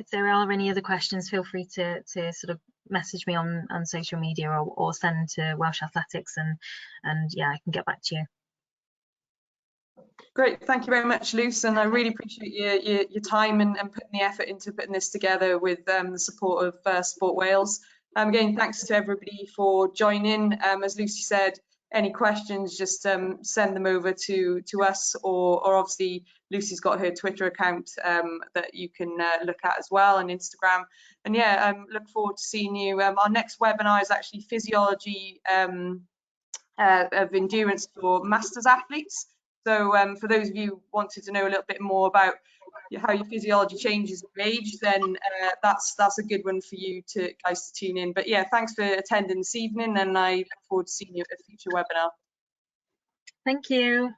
there are any other questions, feel free to sort of message me on social media or send to Welsh Athletics, and yeah, I can get back to you. Great, thank you very much, Luce, and I really appreciate your time and putting the effort into putting this together with the support of Sport Wales. Again, thanks to everybody for joining. As Lucy said, any questions, just send them over to us, or obviously Lucy's got her Twitter account that you can look at as well, and Instagram. And yeah, look forward to seeing you. Our next webinar is actually physiology of endurance for masters athletes. So for those of you who wanted to know a little bit more about how your physiology changes with age, then that's a good one for you guys to tune in. But yeah, thanks for attending this evening, and I look forward to seeing you at a future webinar. Thank you.